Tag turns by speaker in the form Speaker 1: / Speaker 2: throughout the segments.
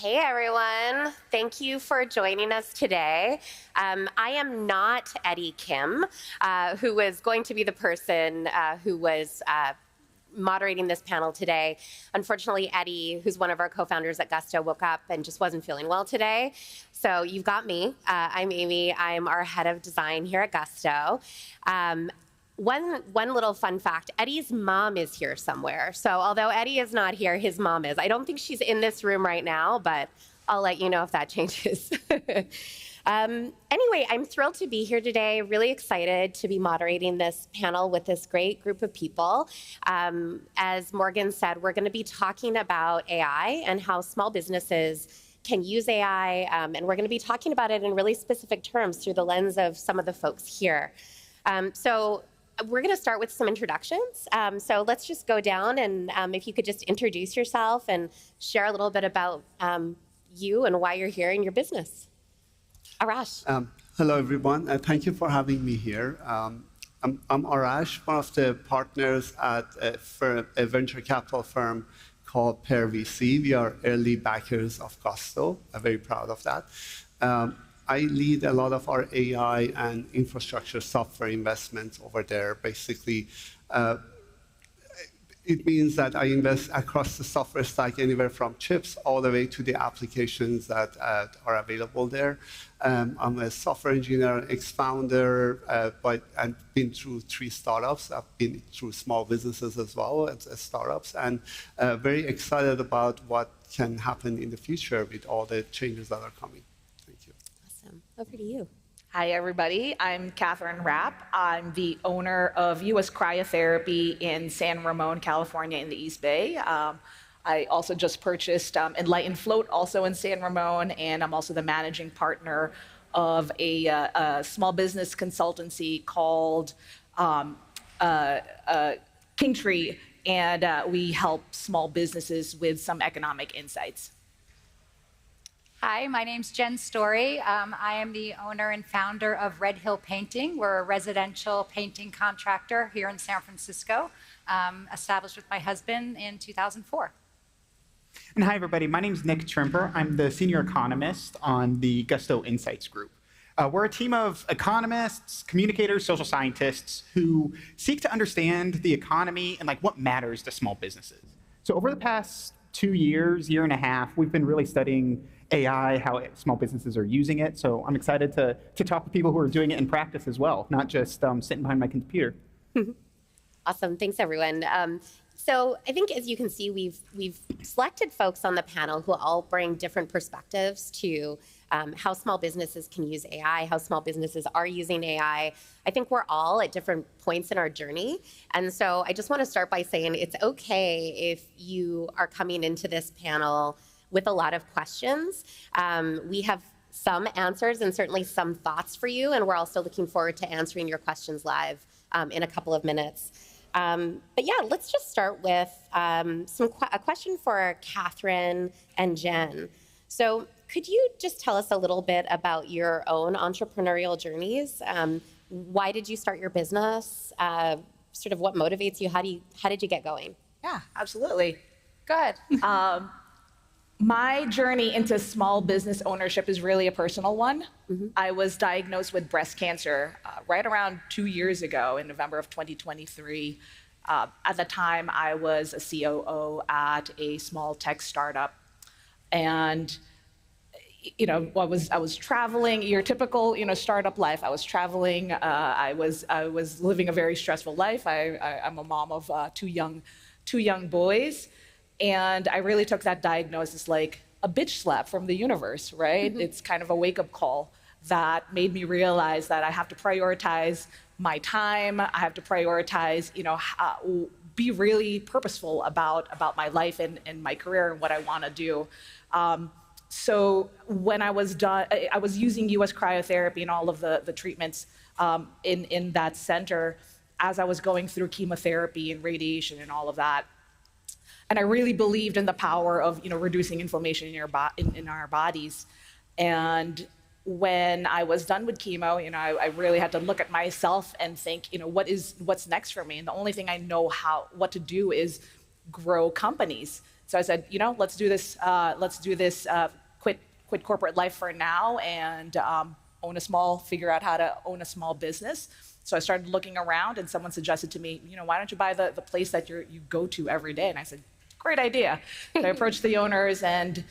Speaker 1: Hey everyone, thank you for joining us today. I am not Eddie Kim, who was going to be the person who was moderating this panel today. Unfortunately, Eddie, who's one of our co-founders at Gusto, woke up and just wasn't feeling well today. So you've got me. I'm Amy. I'm our head of design here at Gusto. One little fun fact, Eddie's mom is here somewhere. So although Eddie is not here, his mom is. I don't think she's in this room right now, but I'll let you know if that changes. Anyway, I'm thrilled to be here today, really excited to be moderating this panel with this great group of people. As Morgan said, we're going to be talking about AI and how small businesses can use AI, and we're going to be talking about it in really specific terms through the lens of some of the folks here. So we're going to start with some introductions. So let's just go down, and if you could just introduce yourself and share a little bit about you and why you're here in your business. Arash.
Speaker 2: Hello, everyone. Thank you for having me here. I'm Arash, one of the partners at a venture capital firm called Pear VC. We are early backers of Gusto. I'm very proud of that. I lead a lot of our AI and infrastructure software investments over there. Basically, it means that I invest across the software stack, anywhere from chips all the way to the applications that are available there. I'm a software engineer, ex-founder, but I've been through 3 startups. I've been through small businesses as well as startups, and very excited about what can happen in the future with all the changes that are coming. Thank you.
Speaker 1: Awesome. Over to you.
Speaker 3: Hi, everybody. I'm Kathryn Rapp. I'm the owner of US Cryotherapy in San Ramon, California, in the East Bay. I also just purchased Enlighten Float, also in San Ramon, and I'm also the managing partner of a small business consultancy called Kingtree, and we help small businesses with some economic insights.
Speaker 4: Hi, my name's Jen Storey. I am the owner and founder of Red Hill Painting. We're a residential painting contractor here in San Francisco, established with my husband in 2004.
Speaker 5: And hi, everybody. My name's Nich Tremper. I'm the senior economist on the Gusto Insights group. We're a team of economists, communicators, social scientists who seek to understand the economy and what matters to small businesses. So over the past 2 years, year and a half, we've been really studying AI, how small businesses are using it. So I'm excited to talk with people who are doing it in practice as well, not just sitting behind my computer.
Speaker 1: Awesome. Thanks, everyone. So I think, as you can see, we've selected folks on the panel who all bring different perspectives to how small businesses can use AI, how small businesses are using AI. I think we're all at different points in our journey. And so I just want to start by saying it's okay if you are coming into this panel with a lot of questions. We have some answers and certainly some thoughts for you, and we're also looking forward to answering your questions live in a couple of minutes. But yeah, let's just start with a question for Kathryn and Jen. So could you just tell us a little bit about your own entrepreneurial journeys? Why did you start your business? Sort of what motivates you? How did you get going?
Speaker 3: Yeah, absolutely.
Speaker 4: Go ahead.
Speaker 3: My journey into small business ownership is really a personal one. I was diagnosed with breast cancer right around 2 years ago in November of 2023. At the time, I was a COO at a small tech startup. And I was traveling, your typical startup life. I was traveling. I was living a very stressful life. I'm a mom of two young boys. And I really took that diagnosis like a bitch slap from the universe, right? It's kind of a wake-up call that made me realize that I have to prioritize my time. I have to prioritize, be really purposeful about my life and my career and what I want to do. So when I was done, I was using US Cryotherapy and all of the treatments in that center as I was going through chemotherapy and radiation and all of that. And I really believed in the power of reducing inflammation in our bodies. And when I was done with chemo, I really had to look at myself and think, what's next for me? And the only thing I know what to do is grow companies. So I said, let's do this. Quit corporate life for now and figure out how to own a small business. So I started looking around, and someone suggested to me, why don't you buy the place that you go to every day? And I said, great idea. So I approached the owners, and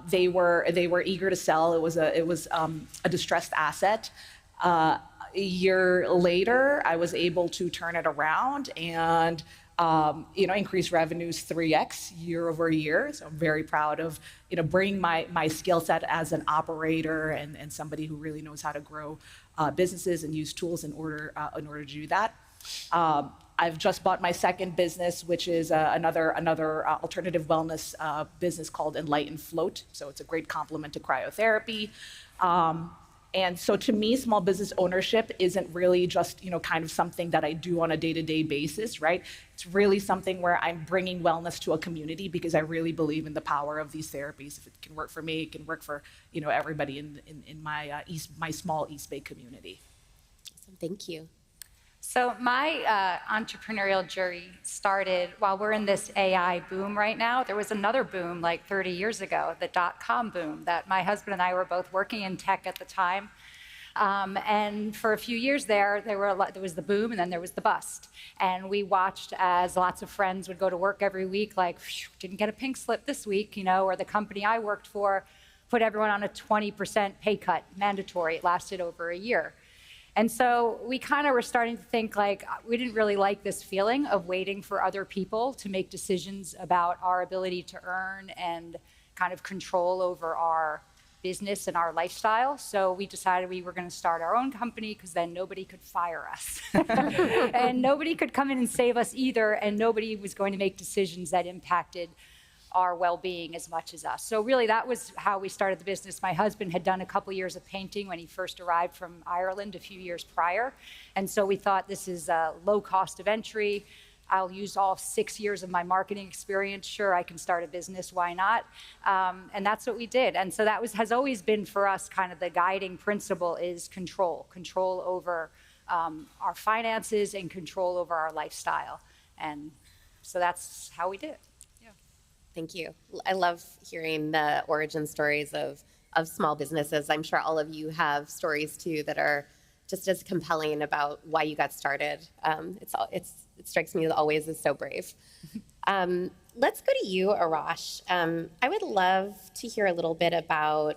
Speaker 3: they were eager to sell. It was a distressed asset. A year later, I was able to turn it around and increase revenues 3x year over year. So I'm very proud of bringing my skill set as an operator and somebody who really knows how to grow businesses and use tools in order to do that. I've just bought my second business, which is another alternative wellness business called Enlighten Float. So it's a great complement to cryotherapy. And so to me, small business ownership isn't really just, kind of something that I do on a day-to-day basis, right? It's really something where I'm bringing wellness to a community because I really believe in the power of these therapies. If it can work for me, it can work for, everybody in my small East Bay community.
Speaker 1: Awesome. Thank you.
Speaker 4: So my entrepreneurial journey started while we're in this AI boom right now. There was another boom like 30 years ago, the dot-com boom, that my husband and I were both working in tech at the time. And for a few years there was the boom, and then there was the bust. And we watched as lots of friends would go to work every week, like, didn't get a pink slip this week, or the company I worked for put everyone on a 20% pay cut, mandatory. It lasted over a year. And so we kind of were starting to think like, we didn't really like this feeling of waiting for other people to make decisions about our ability to earn and kind of control over our business and our lifestyle. So we decided we were going to start our own company because then nobody could fire us. And nobody could come in and save us either. And nobody was going to make decisions that impacted our well-being as much as us. So really that was how we started the business. My husband had done a couple years of painting when he first arrived from Ireland a few years prior. And so we thought, this is a low cost of entry. I'll use all 6 years of my marketing experience. Sure, I can start a business, why not? And that's what we did. And so that has always been for us kind of the guiding principle is control over our finances and control over our lifestyle. And so that's how we did it.
Speaker 1: Thank you. I love hearing the origin stories of small businesses. I'm sure all of you have stories too that are just as compelling about why you got started. It strikes me as always as so brave. Let's go to you, Arash. I would love to hear a little bit about,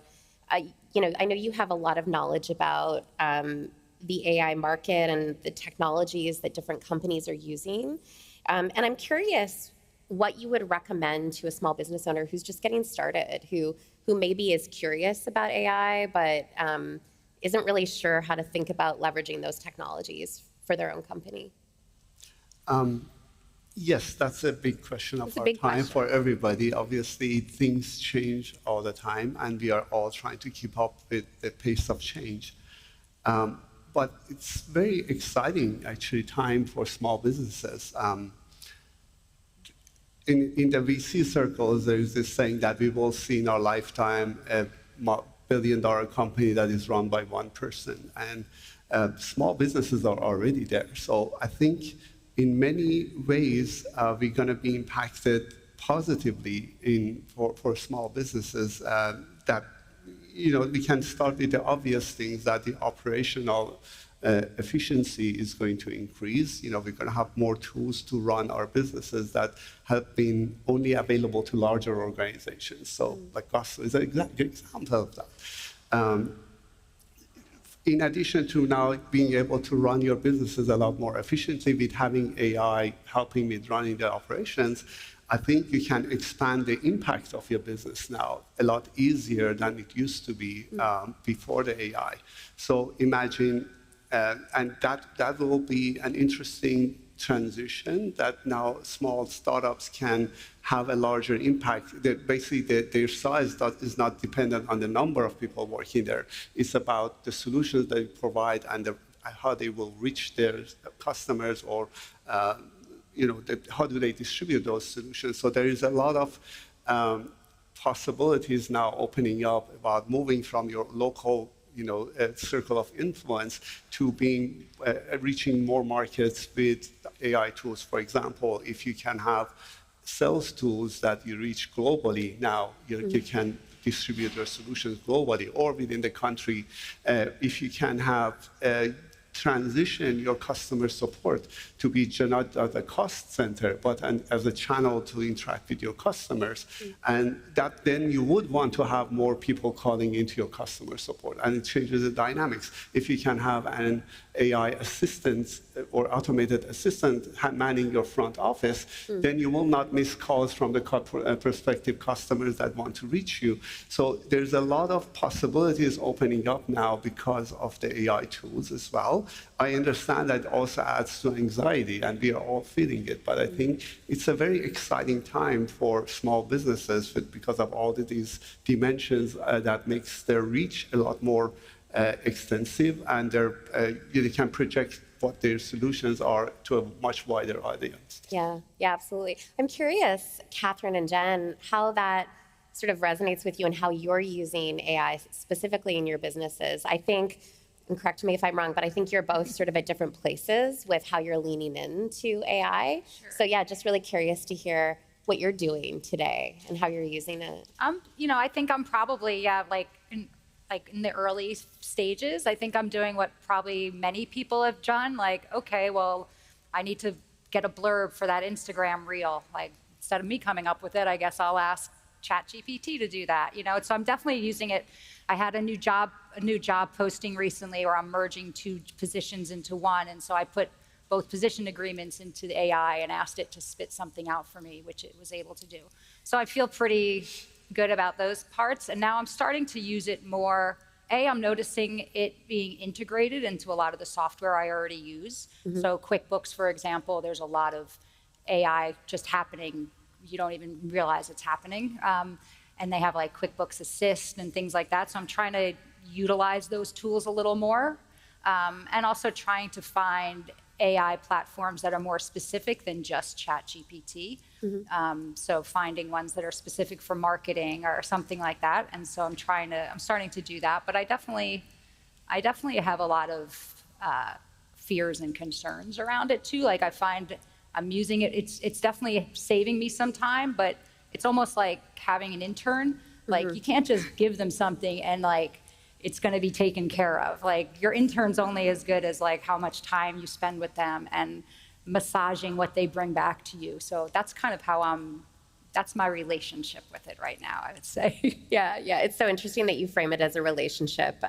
Speaker 1: I know you have a lot of knowledge about the AI market and the technologies that different companies are using. And I'm curious what you would recommend to a small business owner who's just getting started, who maybe is curious about AI, but isn't really sure how to think about leveraging those technologies for their own company?
Speaker 2: Yes, that's a big question of our time for everybody. Obviously, things change all the time, and we are all trying to keep up with the pace of change. But it's very exciting, actually, time for small businesses. In the VC circles, there's this saying that we will see in our lifetime a billion-dollar company that is run by one person. And small businesses are already there. So I think in many ways, we're going to be impacted positively for small businesses that, we can start with the obvious things that the operational efficiency is going to increase. We're going to have more tools to run our businesses that have been only available to larger organizations. So like us is an example of that. In addition to now being able to run your businesses a lot more efficiently with having AI helping with running the operations, I think you can expand the impact of your business now a lot easier than it used to be before the AI. So imagine, and that will be an interesting transition that now small startups can have a larger impact. Basically, their size is not dependent on the number of people working there. It's about the solutions they provide and how they will reach their customers, or how do they distribute those solutions. So there is a lot of possibilities now opening up about moving from your local circle of influence to reaching more markets with AI tools. For example, if you can have sales tools that you reach globally. Now you can distribute your solutions globally or within the country. If you can have transition your customer support to be not as a cost center, but as a channel to interact with your customers. And that then you would want to have more people calling into your customer support, and it changes the dynamics. If you can have an AI assistant or automated assistant manning your front office, then you will not miss calls from the prospective customers that want to reach you. So there's a lot of possibilities opening up now because of the AI tools as well. I understand that also adds to anxiety, and we are all feeling it. But I think it's a very exciting time for small businesses because of all of these dimensions that makes their reach a lot more extensive, and they can project what their solutions are to a much wider audience.
Speaker 1: Yeah, absolutely. I'm curious, Kathryn and Jen, how that sort of resonates with you and how you're using AI specifically in your businesses. I think, and correct me if I'm wrong, but I think you're both sort of at different places with how you're leaning into AI.
Speaker 4: Sure.
Speaker 1: So yeah, just really curious to hear what you're doing today and how you're using it.
Speaker 4: I think I'm probably in the early stages. I think I'm doing what probably many people have done. Like, okay, well, I need to get a blurb for that Instagram reel. Like, instead of me coming up with it, I guess I'll ask ChatGPT to do that. So I'm definitely using it. I had a new job posting recently where I'm merging two positions into one, and so I put both position agreements into the AI and asked it to spit something out for me, which it was able to do. So I feel pretty good about those parts, and now I'm starting to use it more. I'm noticing it being integrated into a lot of the software I already use. So QuickBooks, for example, there's a lot of AI just happening. You don't even realize it's happening. And they have like QuickBooks Assist and things like that. So I'm trying to utilize those tools a little more, and also trying to find AI platforms that are more specific than just ChatGPT. So finding ones that are specific for marketing or something like that. And so I'm starting to do that. But I definitely have a lot of fears and concerns around it too. Like I find I'm using it. It's definitely saving me some time, but it's almost like having an intern. Like you can't just give them something and like it's going to be taken care of. Like your intern's only as good as like how much time you spend with them and massaging what they bring back to you. So that's kind of how that's my relationship with it right now, I would say.
Speaker 1: Yeah. It's so interesting that you frame it as a relationship.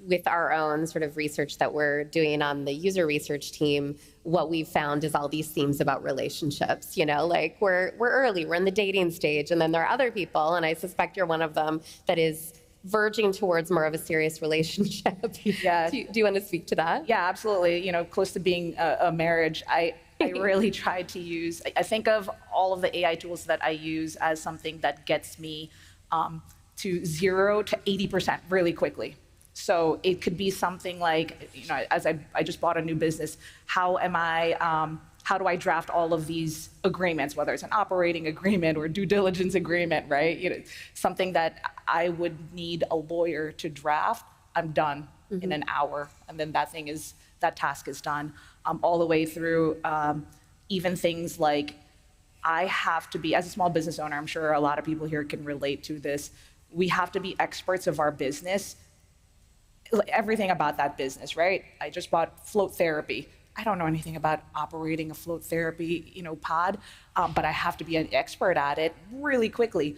Speaker 1: With our own sort of research that we're doing on the user research team, what we've found is all these themes about relationships, like we're early, we're in the dating stage, and then there are other people, and I suspect you're one of them, that is verging towards more of a serious relationship.
Speaker 3: Yeah.
Speaker 1: Do you want to speak to that?
Speaker 3: Yeah, absolutely. Close to being a marriage, I really try to use, I think of all of the AI tools that I use as something that gets me to 0 to 80% really quickly. So it could be something like, as I just bought a new business, how do I draft all of these agreements, whether it's an operating agreement or due diligence agreement, right? Something that I would need a lawyer to draft, I'm done in an hour. And then that task is done. All the way through even things like I have to be, as a small business owner, I'm sure a lot of people here can relate to this, we have to be experts of our business. Everything about that business, right? I just bought float therapy. I don't know anything about operating a float therapy, pod, but I have to be an expert at it really quickly.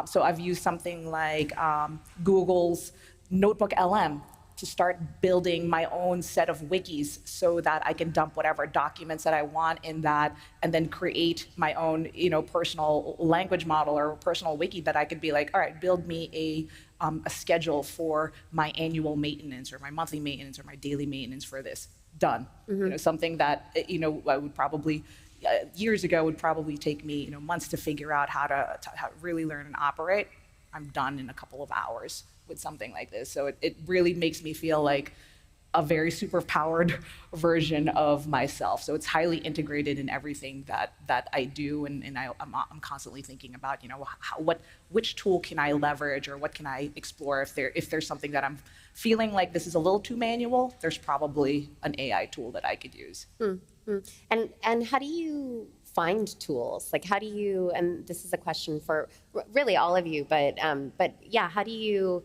Speaker 3: So I've used something like Google's Notebook LM to start building my own set of wikis so that I can dump whatever documents that I want in that and then create my own, personal language model or personal wiki that I could be like, all right, build me a schedule for my annual maintenance or my monthly maintenance or my daily maintenance for this. Done. Something that, I would probably, years ago would probably take me, months to figure out how to really learn and operate. I'm done in a couple of hours with something like this. So it really makes me feel like a very superpowered version of myself. So it's highly integrated in everything that I do, and I'm constantly thinking about, which tool can I leverage or what can I explore if there's something that I'm feeling like this is a little too manual. There's probably an AI tool that I could use.
Speaker 1: And how do you find tools? Like, how do you, and this is a question for really all of you, but yeah, how do you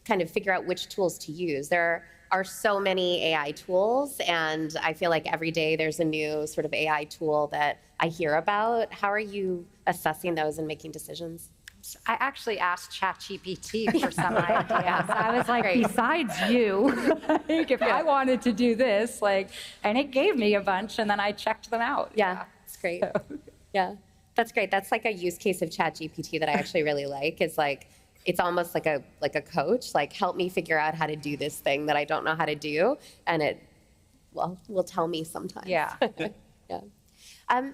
Speaker 1: kind of figure out which tools to use? There are so many AI tools, and I feel like every day there's a new sort of AI tool that I hear about. How are you assessing those and making decisions?
Speaker 4: I actually asked ChatGPT for some ideas. I was like, besides you, like, if I wanted to do this, like, and it gave me a bunch, and then I checked them out.
Speaker 1: Yeah, it's great. So. Yeah, that's great. That's like a use case of ChatGPT that I actually really like. Is like, it's almost like a coach. Like, help me figure out how to do this thing that I don't know how to do, and it, well, will tell me sometimes.
Speaker 4: Yeah.
Speaker 1: Yeah.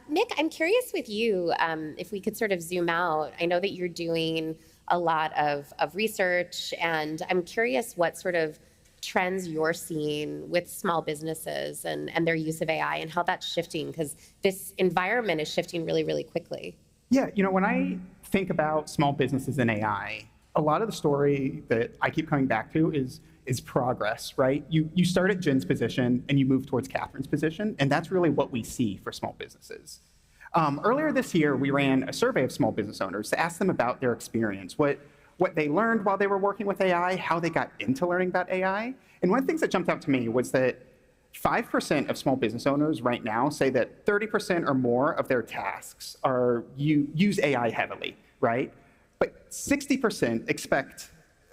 Speaker 1: Nich, I'm curious with you, if we could sort of zoom out. I know that you're doing a lot of research, and I'm curious what sort of trends you're seeing with small businesses and their use of AI and how that's shifting, because this environment is shifting really, really quickly.
Speaker 5: Yeah, you know, when I think about small businesses and AI, a lot of the story that I keep coming back to is progress, right? You start at Jen's position and you move towards Kathryn's position, and that's really what we see for small businesses. Earlier this year, we ran a survey of small business owners to ask them about their experience, what they learned while they were working with AI, how they got into learning about AI. And one of the things that jumped out to me was that 5% of small business owners right now say that 30% or more of their tasks use AI heavily, right? But 60% expect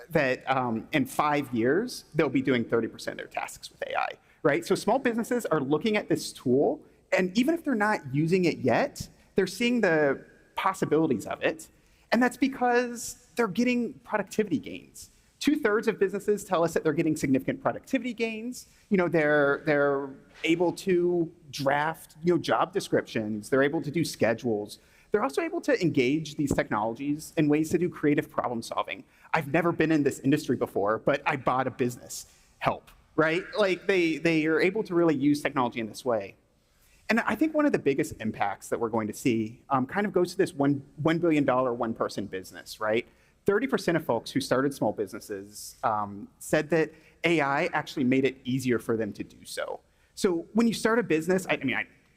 Speaker 5: that in 5 years, they'll be doing 30% of their tasks with AI, right? So small businesses are looking at this tool, and even if they're not using it yet, they're seeing the possibilities of it, and that's because they're getting productivity gains. 2/3 of businesses tell us that they're getting significant productivity gains. You know, they're able to draft, job descriptions. They're able to do schedules. They're also able to engage these technologies in ways to do creative problem solving. I've never been in this industry before, but I bought a business. Help, right? Like, they are able to really use technology in this way. And I think one of the biggest impacts that we're going to see kind of goes to this $1 billion one-person business, right? 30% of folks who started small businesses said that AI actually made it easier for them to do so. So when you start a business,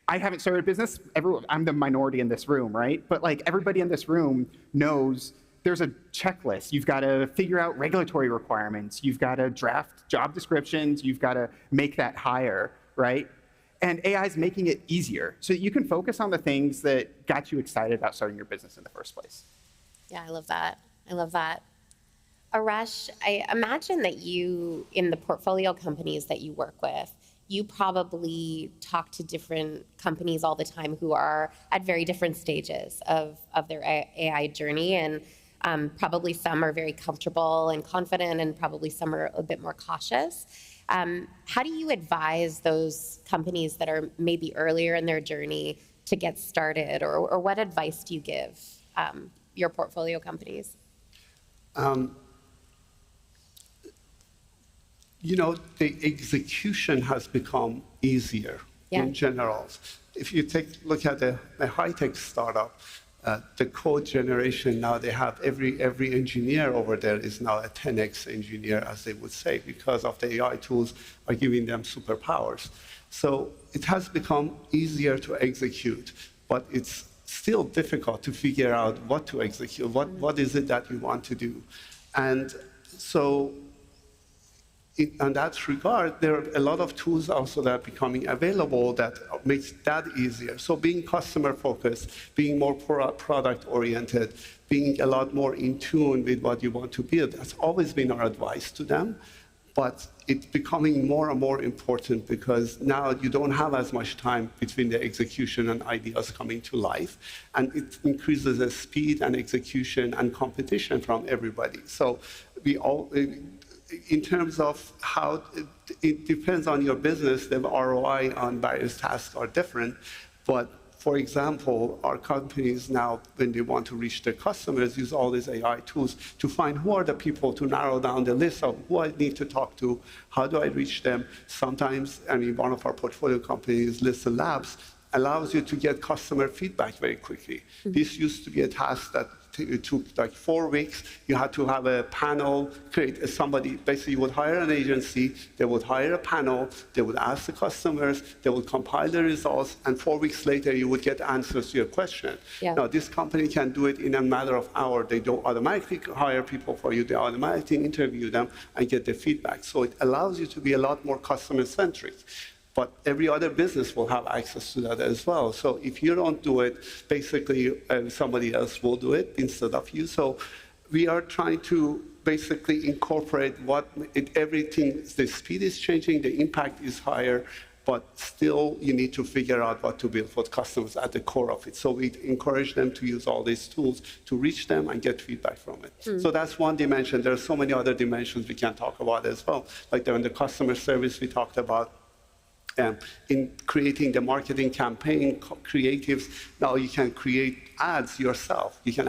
Speaker 5: I haven't started a business. I'm the minority in this room, right? But like, everybody in this room knows there's a checklist. You've got to figure out regulatory requirements. You've got to draft job descriptions. You've got to make that hire, right? And AI is making it easier so that you can focus on the things that got you excited about starting your business in the first place.
Speaker 1: Yeah, I love that. I love that. Arash, I imagine that you, in the portfolio companies that you work with, you probably talk to different companies all the time who are at very different stages of their AI journey, and probably some are very comfortable and confident, and probably some are a bit more cautious. How do you advise those companies that are maybe earlier in their journey to get started, or what advice do you give your portfolio companies?
Speaker 2: The execution has become easier in general. If you look at a high-tech startup, the code generation now, they have every engineer over there is now a 10x engineer, as they would say, because of the AI tools are giving them superpowers. So it has become easier to execute, but it's still difficult to figure out what to execute. What is it that you want to do? And so in that regard, there are a lot of tools also that are becoming available that makes that easier. So being customer-focused, being more product-oriented, being a lot more in tune with what you want to build, that's always been our advice to them. But it's becoming more and more important because now you don't have as much time between the execution and ideas coming to life. And it increases the speed and execution and competition from everybody. So in terms of how it depends on your business, the ROI on various tasks are different. But for example, our companies now, when they want to reach their customers, use all these AI tools to find who are the people, to narrow down the list of who I need to talk to, how do I reach them. Sometimes, one of our portfolio companies, Listen Labs, allows you to get customer feedback very quickly. This used to be a task that it took like 4 weeks. You had to have a panel, create somebody, basically you would hire an agency, they would hire a panel, they would ask the customers, they would compile the results, and 4 weeks later you would get answers to your question.
Speaker 1: Yeah.
Speaker 2: Now, this company can do it in a matter of hours. They don't automatically hire people for you, they automatically interview them and get the feedback. So it allows you to be a lot more customer-centric. But every other business will have access to that as well. So if you don't do it, basically somebody else will do it instead of you. So we are trying to basically incorporate everything. The speed is changing, the impact is higher, but still you need to figure out what to build for customers at the core of it. So we encourage them to use all these tools to reach them and get feedback from it. So that's one dimension. There are so many other dimensions we can talk about as well. Like in the customer service we talked about, in creating the marketing campaign creatives, now you can create ads yourself. You can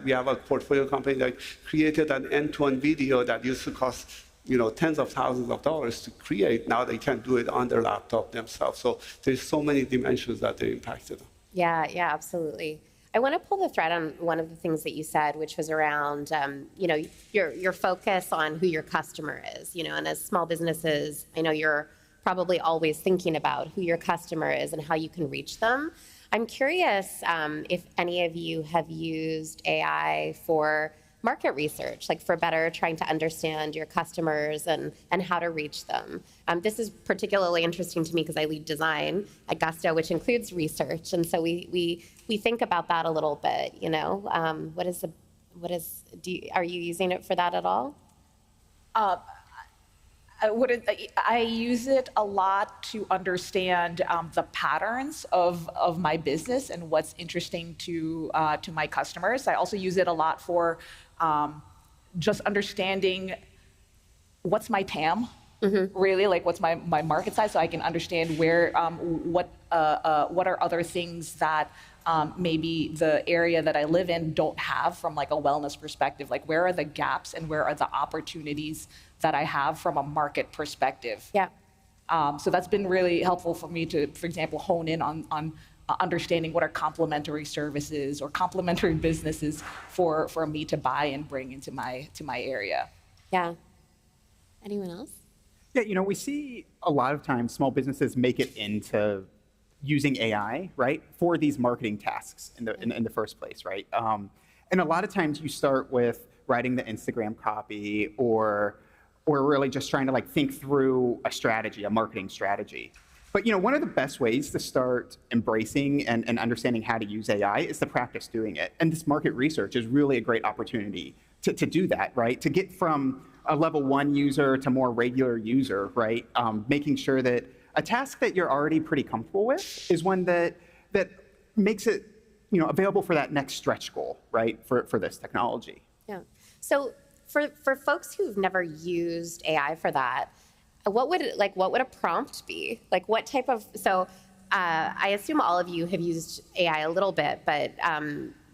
Speaker 2: we have a portfolio company that created an end-to-end video that used to cost tens of thousands of dollars to create. Now they can do it on their laptop themselves. So there's so many dimensions that they're impacted on.
Speaker 1: Yeah, absolutely. I want to pull the thread on one of the things that you said, which was around, your focus on who your customer is. And as small businesses, I know you're probably always thinking about who your customer is and how you can reach them. I'm curious if any of you have used AI for market research, like for better trying to understand your customers and how to reach them. This is particularly interesting to me because I lead design at Gusto, which includes research, and so we think about that a little bit. Are you using it for that at all?
Speaker 3: I use it a lot to understand the patterns of my business and what's interesting to my customers. I also use it a lot for just understanding what's my TAM, really, like what's my market size, so I can understand what are other things that maybe the area that I live in don't have from like a wellness perspective. Like where are the gaps and where are the opportunities that I have from a market perspective.
Speaker 1: Yeah.
Speaker 3: So that's been really helpful for me to, for example, hone in on understanding what are complementary services or complementary businesses for me to buy and bring into my area.
Speaker 1: Yeah. Anyone else?
Speaker 5: Yeah, we see a lot of times small businesses make it into using AI, right, for these marketing tasks in the first place, right? And a lot of times you start with writing the Instagram copy or really just trying to like think through a strategy, a marketing strategy. But one of the best ways to start embracing and understanding how to use AI is to practice doing it. And this market research is really a great opportunity to do that, right? To get from a level 1 user to more regular user, right? Making sure that a task that you're already pretty comfortable with is one that makes it available for that next stretch goal, right? For this technology.
Speaker 1: Yeah. So for folks who've never used AI for that, what would a prompt be? Like what type of, I assume all of you have used AI a little bit, but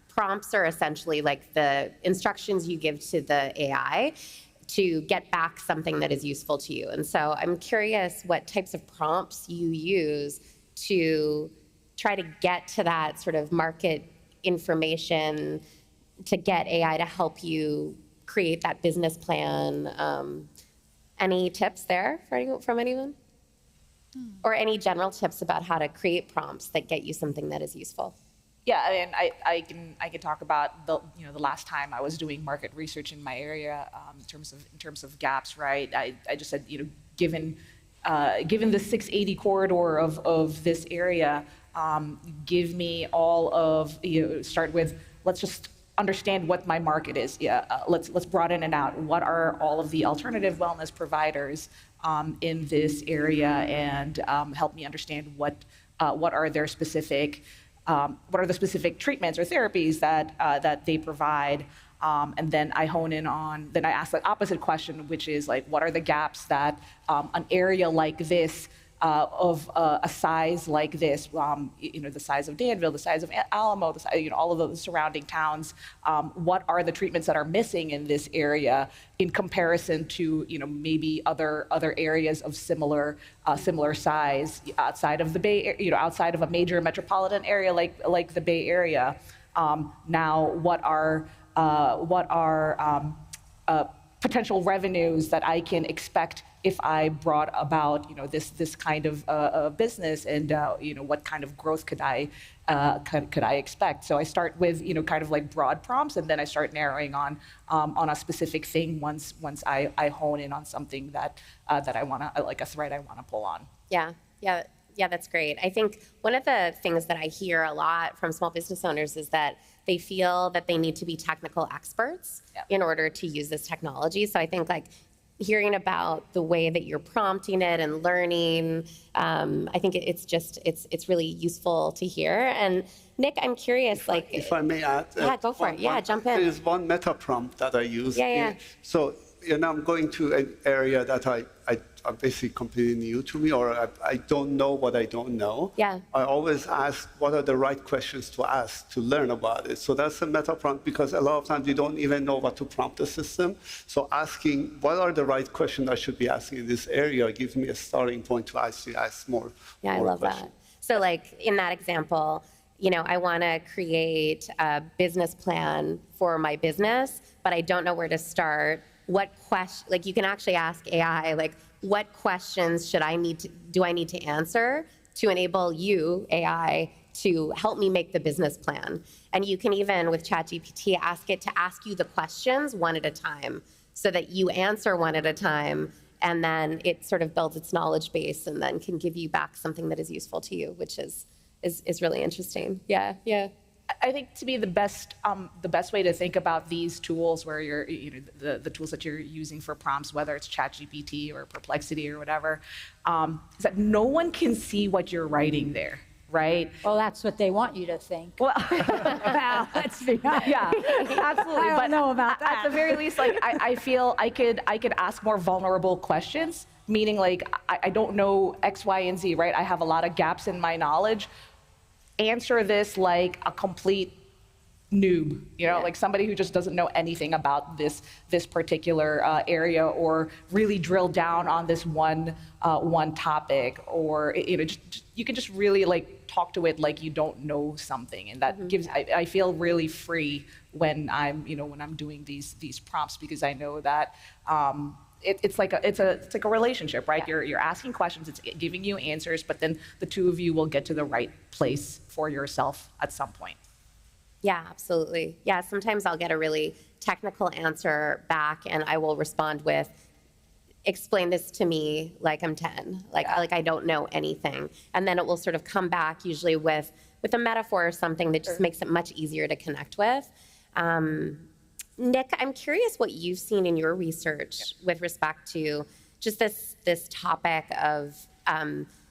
Speaker 1: prompts are essentially like the instructions you give to the AI to get back something that is useful to you. And so I'm curious what types of prompts you use to try to get to that sort of market information to get AI to help you create that business plan. Any tips there from anyone? Or any general tips about how to create prompts that get you something that is useful?
Speaker 3: Yeah, I can talk about the last time I was doing market research in my area in terms of gaps, right? I just said given the 680 corridor of this area, give me all of start with let's just understand what my market is. Let's broaden it out. What are all of the alternative wellness providers in this area, and help me understand what are their specific what are the specific treatments or therapies that they provide, and then I hone in on. Then I ask the opposite question, which is like, what are the gaps that an area like this of a size like this, the size of Danville, the size of Alamo, all of the surrounding towns, what are the treatments that are missing in this area in comparison to maybe other areas of similar size outside of the Bay, outside of a major metropolitan area like the Bay Area. Now, what are potential revenues that I can expect if I brought about this kind of business, and what kind of growth could I expect? So I start with kind of like broad prompts, and then I start narrowing on a specific thing once I hone in on something that I want to, like a thread I want to pull on.
Speaker 1: Yeah, that's great. I think one of the things that I hear a lot from small business owners is that they feel that they need to be technical experts in order to use this technology. So I think like hearing about the way that you're prompting it and learning, I think it's really useful to hear. And Nich, I'm curious,
Speaker 2: if I may add,
Speaker 1: go for it. Yeah, jump in.
Speaker 2: There's one meta prompt that I use.
Speaker 1: Yeah.
Speaker 2: So I'm going to an area that I'm basically completely new to me, or I don't know what I don't know.
Speaker 1: Yeah.
Speaker 2: I always ask what are the right questions to ask to learn about it. So that's a meta prompt, because a lot of times you don't even know what to prompt the system. So asking what are the right questions I should be asking in this area gives me a starting point to actually ask more.
Speaker 1: Yeah, I love that. So like in that example, I want to create a business plan for my business, but I don't know where to start. What question, you can actually ask AI, what questions do I need to answer to enable you, AI, to help me make the business plan? And you can even, with ChatGPT, ask it to ask you the questions one at a time so that you answer one at a time, and then it sort of builds its knowledge base and then can give you back something that is useful to you, which is really interesting. Yeah.
Speaker 3: I think to me the best way to think about these tools, where you're the tools that you're using for prompts, whether it's ChatGPT or Perplexity or whatever, is that no one can see what you're writing there, right?
Speaker 6: Well, that's what they want you to think.
Speaker 3: Well,
Speaker 6: let's be honest.
Speaker 3: Yeah, absolutely.
Speaker 6: I don't know about that.
Speaker 3: At the very least, I feel I could ask more vulnerable questions, meaning I don't know X, Y, and Z, right? I have a lot of gaps in my knowledge. Answer this like a complete noob, like somebody who just doesn't know anything about this particular area, or really drill down on this one topic, or you can just really talk to it like you don't know something, and that gives I feel really free when I'm doing these prompts, because I know that. It's like a relationship, right? Yeah. You're asking questions, it's giving you answers, but then the two of you will get to the right place for yourself at some point.
Speaker 1: Yeah, absolutely. Yeah, sometimes I'll get a really technical answer back, and I will respond with, explain this to me like I'm 10, like I don't know anything. And then it will sort of come back usually with a metaphor or something that just makes it much easier to connect with. Nich, I'm curious what you've seen in your research with respect to just this topic of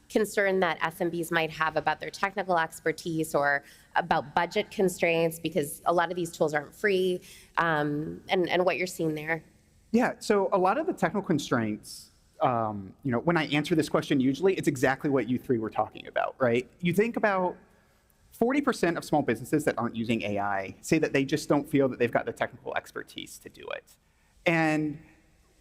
Speaker 1: concern that SMBs might have about their technical expertise, or about budget constraints, because a lot of these tools aren't free, and what you're seeing there.
Speaker 5: Yeah, so a lot of the technical constraints, when I answer this question, usually it's exactly what you three were talking about, right? You think about 40% of small businesses that aren't using AI say that they just don't feel that they've got the technical expertise to do it. And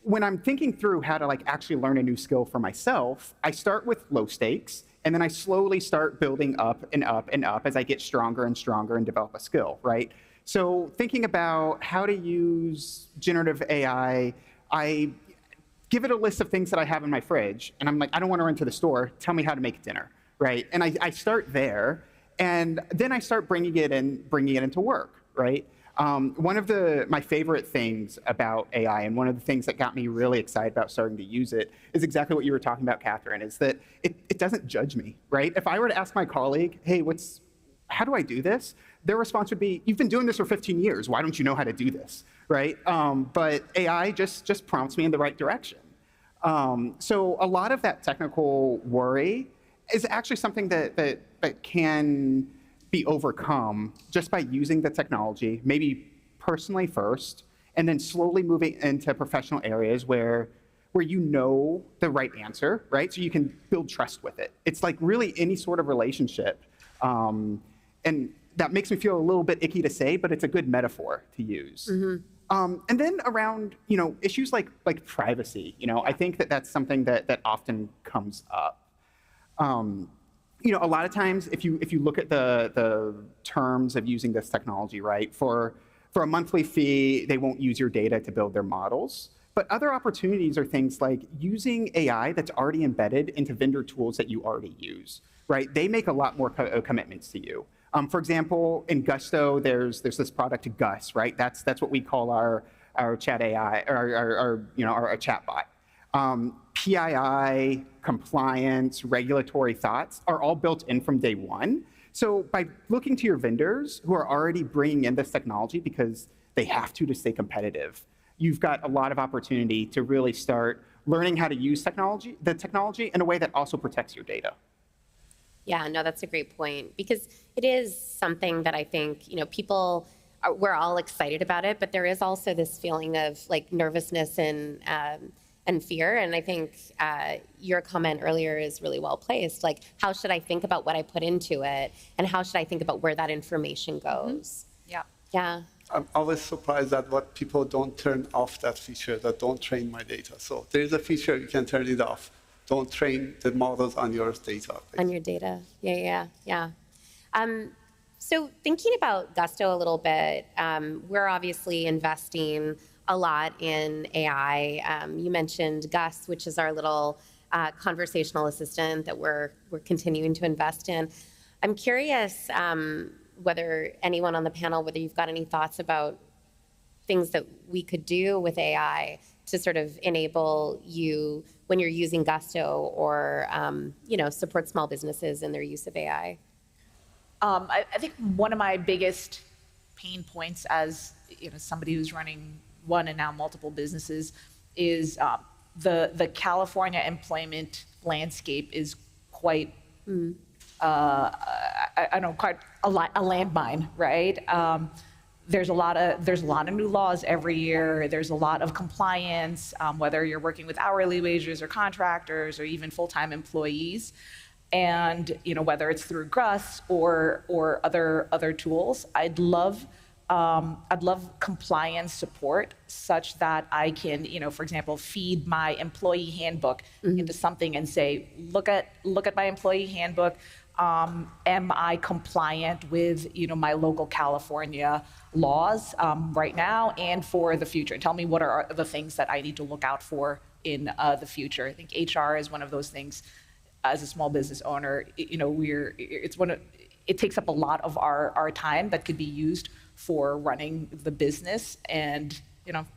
Speaker 5: when I'm thinking through how to actually learn a new skill for myself, I start with low stakes, and then I slowly start building up and up and up as I get stronger and stronger and develop a skill, right? So thinking about how to use generative AI, I give it a list of things that I have in my fridge, and I'm like, I don't want to run to the store, tell me how to make dinner, right? And I start there. And then I start bringing it into work, right? One of my favorite things about AI, and one of the things that got me really excited about starting to use it, is exactly what you were talking about, Kathryn, is that it doesn't judge me, right? If I were to ask my colleague, hey, how do I do this? Their response would be, you've been doing this for 15 years. Why don't you know how to do this, right? But AI just prompts me in the right direction. So a lot of that technical worry is actually something that can be overcome just by using the technology, maybe personally first, and then slowly moving into professional areas where where you know the right answer, right? So you can build trust with it. It's like really any sort of relationship. And that makes me feel a little bit icky to say, but it's a good metaphor to use. And then around, issues like privacy, I think that's something that often comes up. A lot of times, if you look at the terms of using this technology, right, for a monthly fee, they won't use your data to build their models. But other opportunities are things like using AI that's already embedded into vendor tools that you already use, right? They make a lot more commitments to you. For example, in Gusto, there's this product Gus, right? That's what we call our chat AI, or our chatbot. PII, compliance, regulatory thoughts are all built in from day one. So by looking to your vendors who are already bringing in this technology because they have to stay competitive, you've got a lot of opportunity to really start learning how to use the technology in a way that also protects your data.
Speaker 1: Yeah, no, that's a great point, because it is something that I think, we're all excited about it, but there is also this feeling of like nervousness and fear. And I think your comment earlier is really well placed. Like, how should I think about what I put into it? And how should I think about where that information goes?
Speaker 4: Yeah.
Speaker 1: Yeah.
Speaker 2: I'm always surprised at what people don't turn off that feature, that don't train my data. So there's a feature, you can turn it off. Don't train the models on your data. Basically.
Speaker 1: On your data. Yeah. So thinking about Gusto a little bit, we're obviously investing a lot in AI. You mentioned Gus, which is our little conversational assistant that we're continuing to invest in. I'm curious whether anyone on the panel, whether you've got any thoughts about things that we could do with AI to sort of enable you when you're using Gusto or support small businesses in their use of AI.
Speaker 3: I think one of my biggest pain points as somebody who's running one and now multiple businesses is the California employment landscape is quite quite a landmine, right? There's a lot of new laws every year. There's a lot of compliance, whether you're working with hourly wages or contractors or even full-time employees. And whether it's through Gus or other tools, I'd love compliance support such that I can, for example, feed my employee handbook into something and say, look at my employee handbook. Am I compliant with my local California laws right now and for the future? Tell me what are the things that I need to look out for in the future. I think HR is one of those things. As a small business owner, it takes up a lot of our time that could be used for running the business, and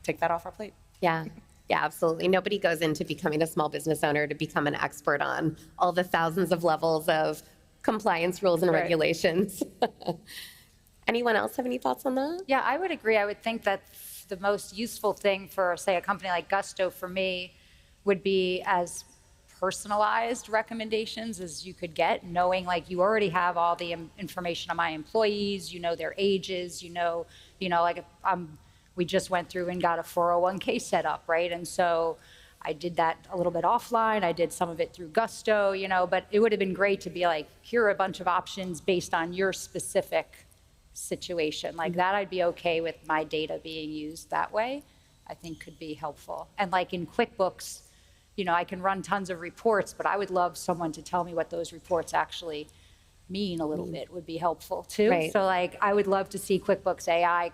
Speaker 3: take that off our plate.
Speaker 1: Yeah, absolutely. Nobody goes into becoming a small business owner to become an expert on all the thousands of levels of compliance rules and regulations. Anyone else have any thoughts on that?
Speaker 4: Yeah, I would agree. I would think that the most useful thing for, say, a company like Gusto for me would be as personalized recommendations as you could get, knowing like you already have all the information on my employees, their ages, like we just went through and got a 401k set up, right? And so I did that a little bit offline. I did some of it through Gusto, but it would have been great to be like, here are a bunch of options based on your specific situation. Like that, I'd be okay with my data being used that way. I think could be helpful. And like in QuickBooks, I can run tons of reports, but I would love someone to tell me what those reports actually mean a little bit would be helpful too.
Speaker 1: Right.
Speaker 4: So like, I would love to see QuickBooks AI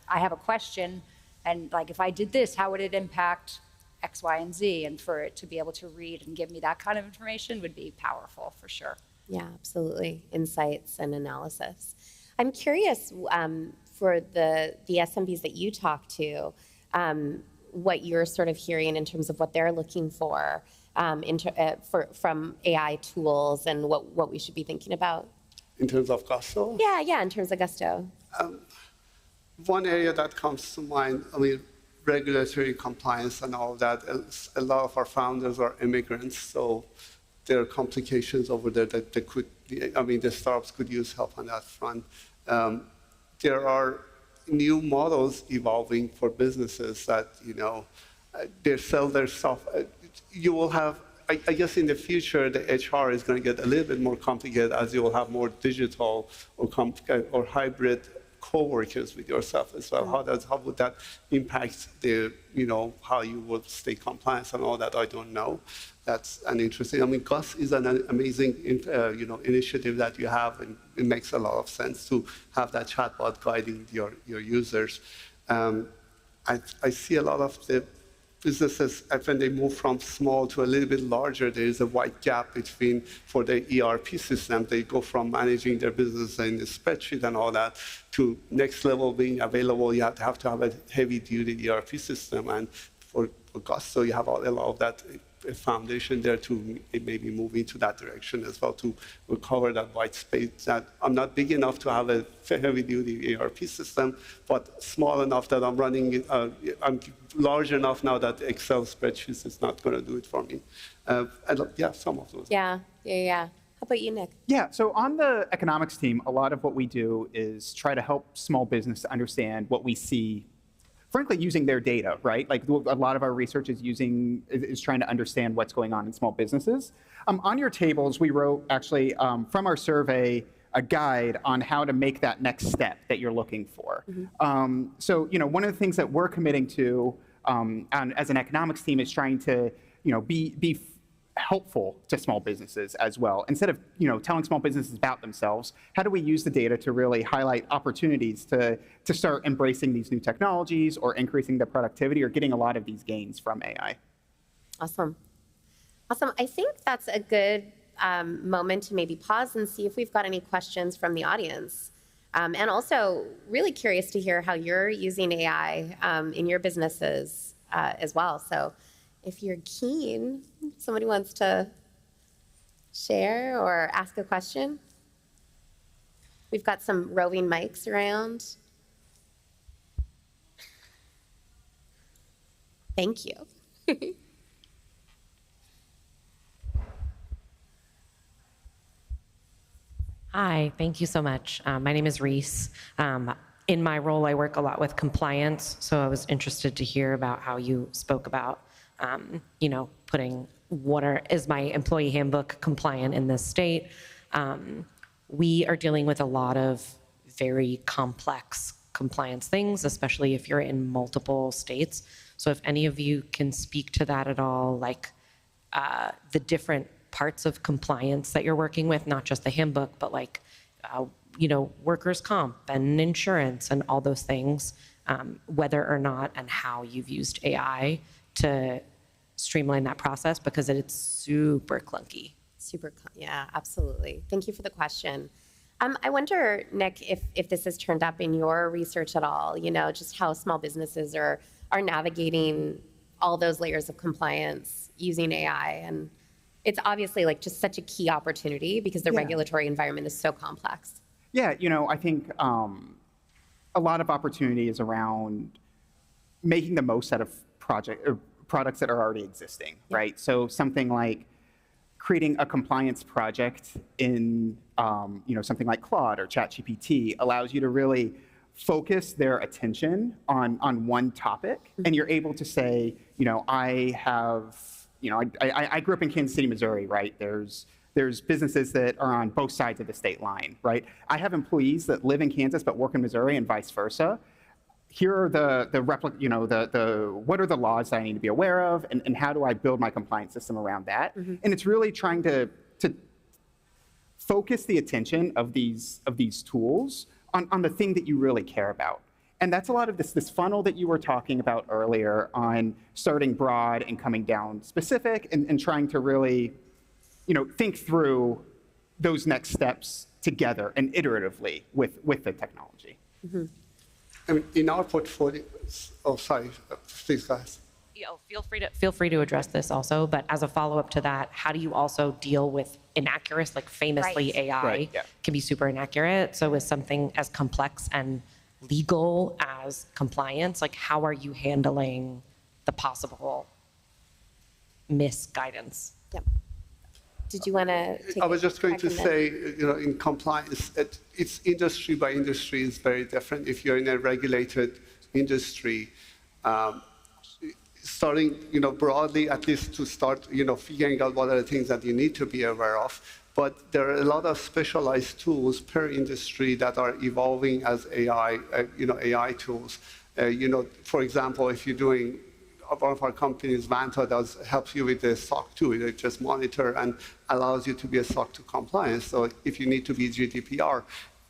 Speaker 4: I have a question, and like, if I did this, how would it impact X, Y, and Z? And for it to be able to read and give me that kind of information would be powerful for sure.
Speaker 1: Yeah, absolutely. Insights and analysis. I'm curious for the SMBs that you talk to, what you're sort of hearing in terms of what they're looking for from AI tools and what we should be thinking about.
Speaker 2: In terms of Gusto?
Speaker 1: Yeah, in terms of Gusto.
Speaker 2: One area that comes to mind, regulatory compliance and all of that. A lot of our founders are immigrants, so there are complications over there that the startups could use help on that front. There are new models evolving for businesses that, they sell their stuff. You will have, I guess in the future, the HR is going to get a little bit more complicated as you will have more digital or hybrid co-workers with yourself as well. How would that impact the, how you would stay compliant and all that? I don't know. That's an interesting. I mean, Gus is an amazing, initiative that you have, and it makes a lot of sense to have that chatbot guiding your users. I see a lot of the businesses, when they move from small to a little bit larger, there is a wide gap between, for the ERP system, they go from managing their business in the spreadsheet and all that to next level being available. You have to have a heavy-duty ERP system, and for Gusto, you have a lot of that foundation there to maybe move into that direction as well, to recover that white space. That I'm not big enough to have a heavy-duty ERP system, but small enough that I'm running. I'm large enough now that Excel spreadsheets is not going to do it for me. And yeah, some of those.
Speaker 1: Yeah. How about you, Nich?
Speaker 5: Yeah, so on the economics team, a lot of what we do is try to help small business understand what we see, frankly, using their data, right? Like a lot of our research is trying to understand what's going on in small businesses. On your tables, we wrote actually from our survey a guide on how to make that next step that you're looking for. So one of the things that we're committing to as an economics team is trying to be helpful to small businesses as well. Instead of telling small businesses about themselves, how do we use the data to really highlight opportunities to start embracing these new technologies or increasing their productivity or getting a lot of these gains from AI?
Speaker 1: Awesome. I think that's a good moment to maybe pause and see if we've got any questions from the audience. And also really curious to hear how you're using AI in your businesses as well. So if you're keen, somebody wants to share or ask a question. We've got some roving mics around. Thank you.
Speaker 7: Hi, thank you so much. My name is Reese. In my role, I work a lot with compliance, so I was interested to hear about how you spoke about, putting is my employee handbook compliant in this state. We are dealing with a lot of very complex compliance things, especially if you're in multiple states. So if any of you can speak to that at all, like the different parts of compliance that you're working with, not just the handbook, but like, workers' comp and insurance and all those things, whether or not and how you've used AI to streamline that process, because it's super clunky.
Speaker 1: Yeah, absolutely. Thank you for the question. I wonder, Nich, if this has turned up in your research at all, just how small businesses are navigating all those layers of compliance using AI. And it's obviously like just such a key opportunity because the regulatory environment is so complex.
Speaker 5: Yeah, I think a lot of opportunity is around making the most out of products that are already existing, right? So something like creating a compliance project in something like Claude or ChatGPT allows you to really focus their attention on one topic, and you're able to say, I grew up in Kansas City, Missouri, right? There's businesses that are on both sides of the state line, right? I have employees that live in Kansas but work in Missouri and vice versa. Here are what are the laws that I need to be aware of, and how do I build my compliance system around that? And it's really trying to focus the attention of these tools on the thing that you really care about. And that's a lot of this funnel that you were talking about earlier on starting broad and coming down specific and trying to really, think through those next steps together and iteratively with the technology.
Speaker 2: I mean, in our portfolio, please guys.
Speaker 7: Feel free to address this also, but as a follow-up to that, how do you also deal with inaccuracy? Like famously, AI can be super inaccurate. So with something as complex and legal as compliance, like how are you handling the possible misguidance?
Speaker 1: Yep. Did you want to?
Speaker 2: I was just going to say, in compliance, it's industry by industry is very different. If you're in a regulated industry, starting, broadly at least to start, figuring out what are the things that you need to be aware of. But there are a lot of specialized tools per industry that are evolving as AI, AI tools. For example, if you're doing, one of our companies, Vanta, helps you with the SOC 2. It just monitor and allows you to be a SOC 2 compliance. So if you need to be GDPR,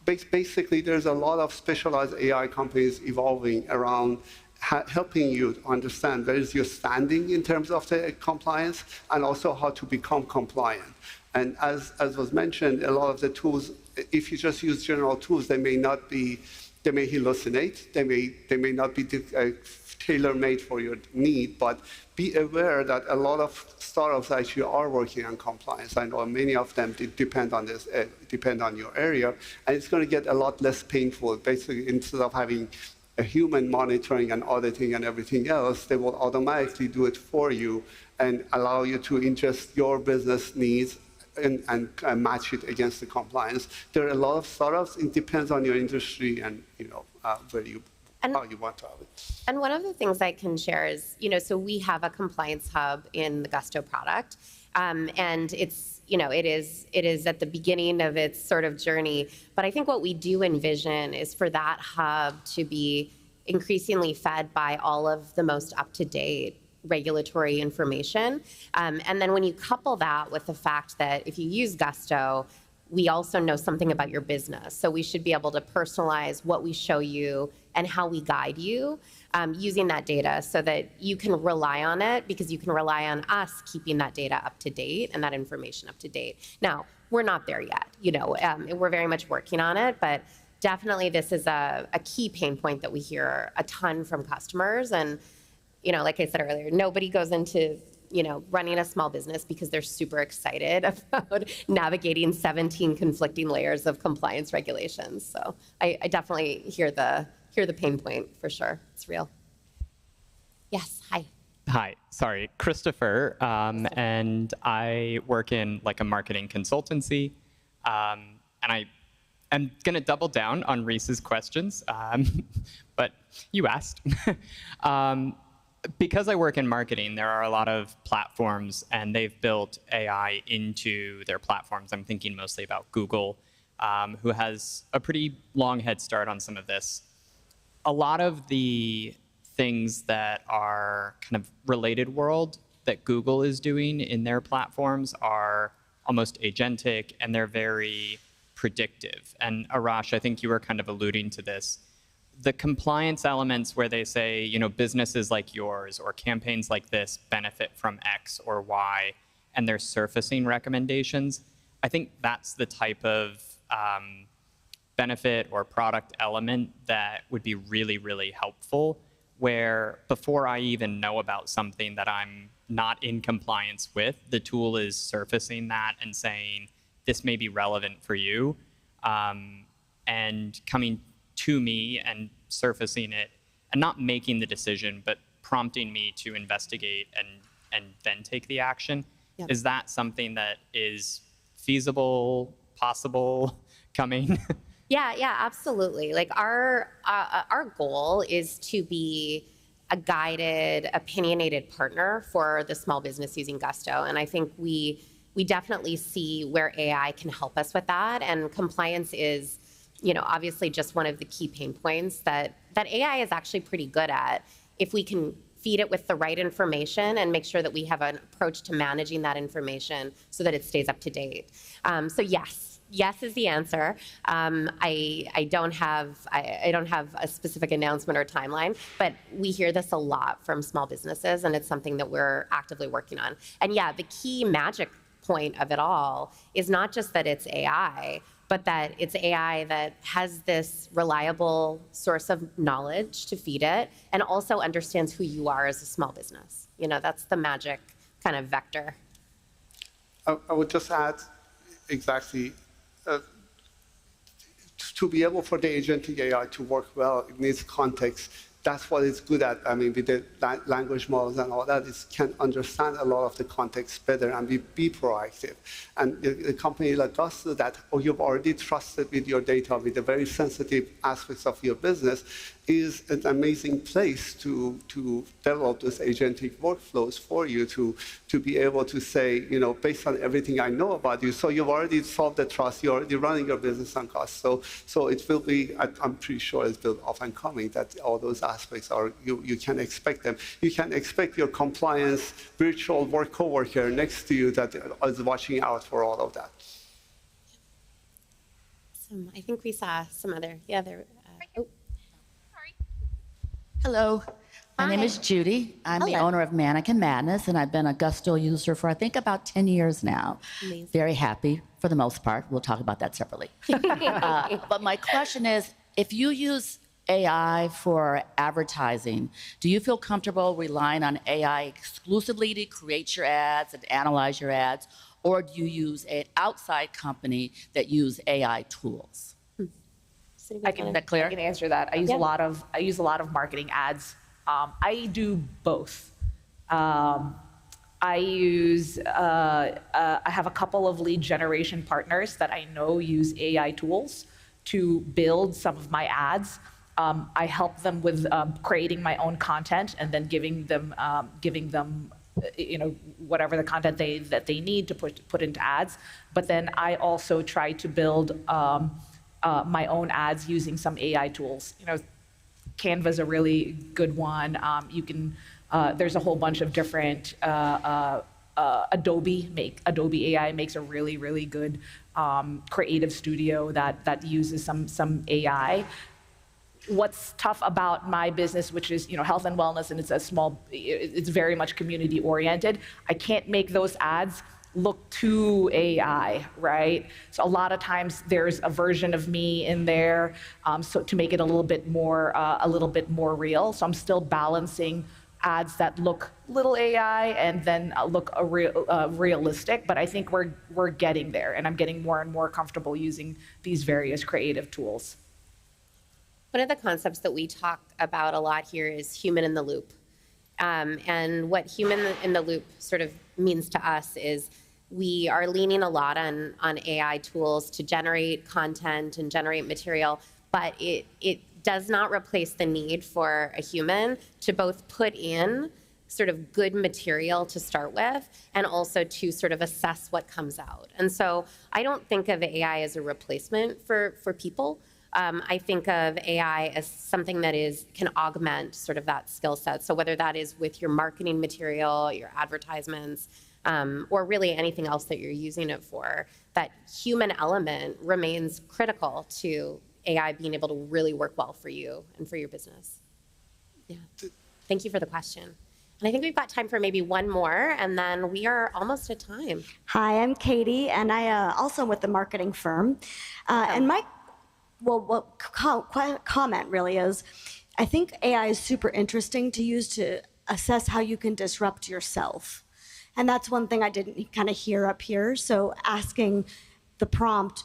Speaker 2: basically there's a lot of specialized AI companies evolving around helping you understand where is your standing in terms of the compliance and also how to become compliant. And as was mentioned, a lot of the tools, if you just use general tools, they may hallucinate, they may not be tailor-made for your need, but be aware that a lot of startups actually are working on compliance. I know many of them depend on this, depend on your area, and it's going to get a lot less painful. Basically, instead of having a human monitoring and auditing and everything else, they will automatically do it for you and allow you to ingest your business needs and match it against the compliance. There are a lot of startups. It depends on your industry and how you want to have it.
Speaker 1: And one of the things I can share is, so we have a compliance hub in the Gusto product, and it's, it is at the beginning of its sort of journey. But I think what we do envision is for that hub to be increasingly fed by all of the most up-to-date regulatory information. And then when you couple that with the fact that if you use Gusto, we also know something about your business. So we should be able to personalize what we show you and how we guide you using that data so that you can rely on it, because you can rely on us keeping that data up to date and that information up to date. Now, we're not there yet. We're very much working on it, but definitely this is a key pain point that we hear a ton from customers. And like I said earlier, nobody goes into running a small business because they're super excited about navigating 17 conflicting layers of compliance regulations. So I definitely hear the pain point for sure. It's real. Yes, hi.
Speaker 8: Hi, sorry, Christopher, and I work in a marketing consultancy, and I am gonna double down on Reese's questions, but you asked. Because I work in marketing, there are a lot of platforms, and they've built AI into their platforms. I'm thinking mostly about Google, who has a pretty long head start on some of this. A lot of the things that are kind of related world that Google is doing in their platforms are almost agentic, and they're very predictive. And Arash, I think you were kind of alluding to this. The compliance elements where they say, businesses like yours or campaigns like this benefit from X or Y, and they're surfacing recommendations, I think that's the type of benefit or product element that would be really, really helpful, where before I even know about something that I'm not in compliance with, the tool is surfacing that and saying, this may be relevant for you, and coming to me and surfacing it and not making the decision, but prompting me to investigate and then take the action. Yep. Is that something that is feasible, possible, coming?
Speaker 1: Yeah, absolutely. Our goal is to be a guided, opinionated partner for the small business using Gusto. And I think we definitely see where AI can help us with that. And compliance is obviously just one of the key pain points that AI is actually pretty good at. If we can feed it with the right information and make sure that we have an approach to managing that information so that it stays up to date. So yes is the answer. I don't have a specific announcement or timeline, but we hear this a lot from small businesses, and it's something that we're actively working on. And yeah, the key magic point of it all is not just that it's AI, but that it's AI that has this reliable source of knowledge to feed it and also understands who you are as a small business. That's the magic kind of vector.
Speaker 2: I would just add exactly, to be able for the agentic AI to work well, it needs context. That's what it's good at. I mean, with the language models and all that, it can understand a lot of the context better and be proactive. And a company like us that, you've already trusted with your data, with the very sensitive aspects of your business, is an amazing place to develop those agentic workflows for you to be able to say, based on everything I know about you, so you've already solved the trust, you're already running your business on cost. So it will be, I'm pretty sure it's built off and coming, that all those aspects are, you can expect them. You can expect your compliance virtual coworker next to you that is watching out for all of that.
Speaker 1: I think we saw some other,
Speaker 9: Hello, my
Speaker 1: Hi.
Speaker 9: name is Judy. I'm the
Speaker 1: Hello.
Speaker 9: owner of Mannequin Madness, and I've been a Gusto user for, I think, about 10 years now.
Speaker 1: Amazing.
Speaker 9: Very happy for the most part. We'll talk about that separately. But my question is, if you use AI for advertising, do you feel comfortable relying on AI exclusively to create your ads and analyze your ads, or do you use an outside company that use AI tools?
Speaker 3: I can answer that. I use a lot of marketing ads. I do both. I have a couple of lead generation partners that I know use AI tools to build some of my ads. I help them with creating my own content and then giving them whatever the content that they need to put into ads. But then I also try to build my own ads using some AI tools. Canva's a really good one. There's a whole bunch of different, Adobe AI makes a really, really good creative studio that uses some AI. What's tough about my business, which is health and wellness, and it's very much community oriented, I can't make those ads look too AI, right? So a lot of times there's a version of me in there, so to make it a little bit more real. So I'm still balancing ads that look little AI and then look realistic. But I think we're getting there, and I'm getting more and more comfortable using these various creative tools.
Speaker 1: One of the concepts that we talk about a lot here is human in the loop. And what human in the loop sort of means to us is we are leaning a lot on AI tools to generate content and generate material, but it does not replace the need for a human to both put in sort of good material to start with and also to sort of assess what comes out. And so I don't think of AI as a replacement for people. I think of AI as something that can augment sort of that skill set. So whether that is with your marketing material, your advertisements, or really anything else that you're using it for, that human element remains critical to AI being able to really work well for you and for your business. Yeah. Thank you for the question. And I think we've got time for maybe one more, and then we are almost at time.
Speaker 10: Hi, I'm Katie, and I also am with the marketing firm. And my comment really is, I think AI is super interesting to use to assess how you can disrupt yourself. And that's one thing I didn't kind of hear up here. So asking the prompt,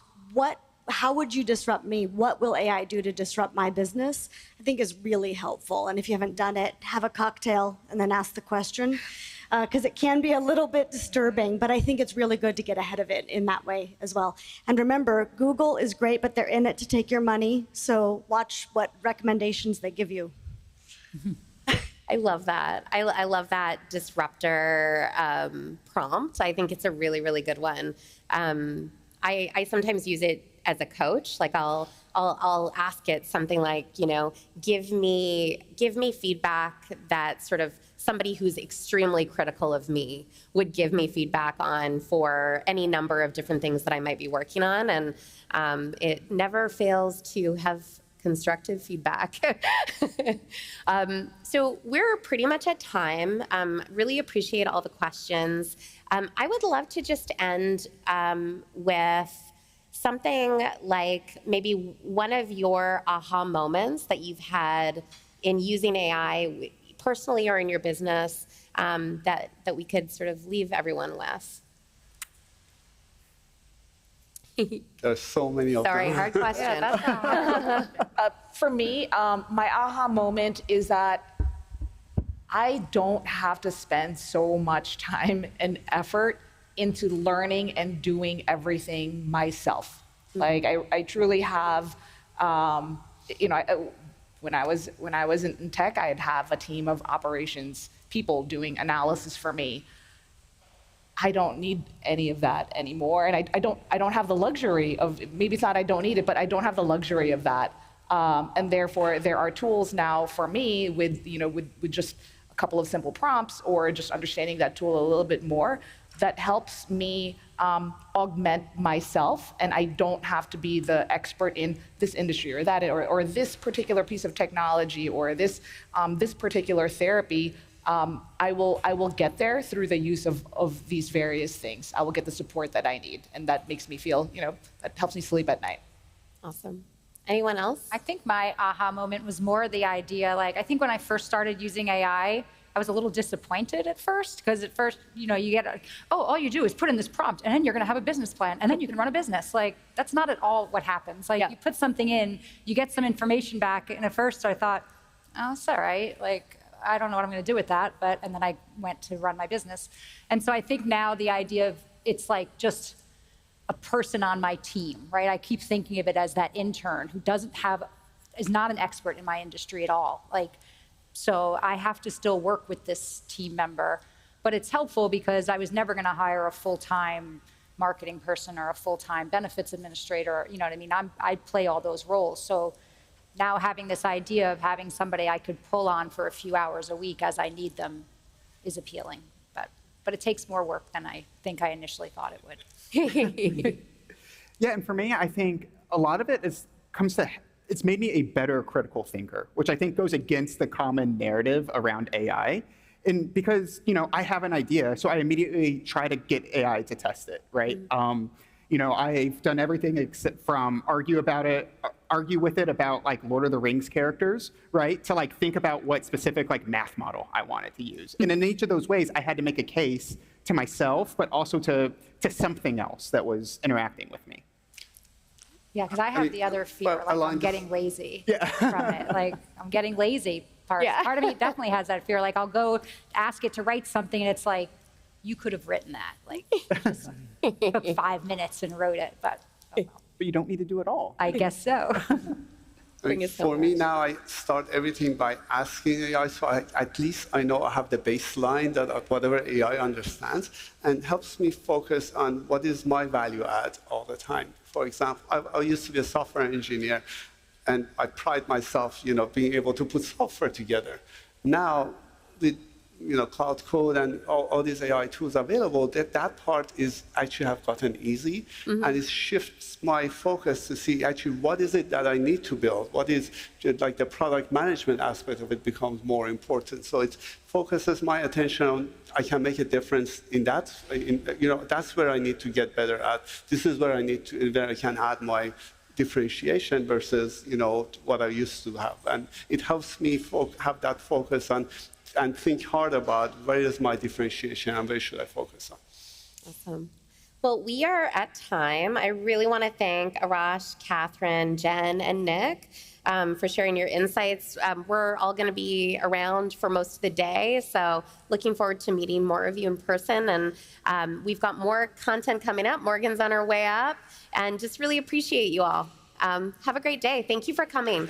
Speaker 10: how would you disrupt me? What will AI do to disrupt my business? I think is really helpful. And if you haven't done it, have a cocktail and then ask the question, because it can be a little bit disturbing, but I think it's really good to get ahead of it in that way as well. And remember, Google is great, but they're in it to take your money. So watch what recommendations they give you.
Speaker 1: I love that. I love that disruptor prompt. I think it's a really, really good one. I sometimes use it as a coach. Like I'll ask it something like, give me feedback that sort of somebody who's extremely critical of me would give me feedback on for any number of different things that I might be working on. And it never fails to have constructive feedback. So we're pretty much at time. Really appreciate all the questions. I would love to just end with something like maybe one of your aha moments that you've had in using AI personally or in your business that we could sort of leave everyone with.
Speaker 2: There's so many of them.
Speaker 1: Sorry, hard question.
Speaker 3: For me, my aha moment is that I don't have to spend so much time and effort into learning and doing everything myself. Like I truly have, When I was in tech, I'd have a team of operations people doing analysis for me. I don't need any of that anymore, and I don't have the luxury of, maybe it's not I don't need it, but I don't have the luxury of that, and therefore there are tools now for me with just a couple of simple prompts or just understanding that tool a little bit more that helps me augment myself, and I don't have to be the expert in this industry or that or this particular piece of technology or this particular therapy. I will get there through the use of these various things. I will get the support that I need, and that makes me feel, that helps me sleep at night.
Speaker 1: Awesome. Anyone else?
Speaker 4: I think my aha moment was more the idea, I think when I first started using AI, I was a little disappointed at first, because at first, you get, all you do is put in this prompt, and then you're going to have a business plan, and then you can run a business. That's not at all what happens. You put something in, you get some information back, and at first I thought, oh, it's all right. I don't know what I'm going to do with that, and then I went to run my business. And so I think now the idea of it's just a person on my team, right? I keep thinking of it as that intern who is not an expert in my industry at all. So I have to still work with this team member, but it's helpful because I was never going to hire a full-time marketing person or a full-time benefits administrator. You know what I mean? I play all those roles. So now having this idea of having somebody I could pull on for a few hours a week as I need them is appealing. But it takes more work than I think I initially thought it would.
Speaker 5: Yeah, and for me, I think a lot of it it's made me a better critical thinker, which I think goes against the common narrative around AI. And because, I have an idea, so I immediately try to get AI to test it, right? I've done everything except from argue with it about Lord of the Rings characters, right? To think about what specific math model I wanted to use. And in each of those ways, I had to make a case to myself, but also to something else that was interacting with me.
Speaker 4: Yeah, because I have the other fear, I'm getting lazy from it. I'm getting lazy. Part of me definitely has that fear. I'll go ask it to write something, and it's you could have written that. Just took 5 minutes and wrote it, but
Speaker 5: But you don't need to do it all.
Speaker 4: I guess so.
Speaker 2: For me now, I start everything by asking AI, so at least I know I have the baseline that whatever AI understands, and helps me focus on what is my value add all the time. For example, I used to be a software engineer, and I pride myself, being able to put software together. Now, with cloud code and all these AI tools available, that part is actually have gotten easy, and it shifts my focus to see actually what is it that I need to build. What is the product management aspect of it becomes more important. So it focuses my attention on I can make a difference in that. That's where I need to get better at. This is where where I can add my differentiation versus what I used to have, and it helps me have that focus on. And think hard about where is my differentiation and where should I focus on.
Speaker 1: Awesome. Well, we are at time. I really want to thank Arash, Kathryn, Jen, and Nich for sharing your insights. We're all going to be around for most of the day, so looking forward to meeting more of you in person. And we've got more content coming up. Morgan's on her way up, and just really appreciate you all. Have a great day. Thank you for coming.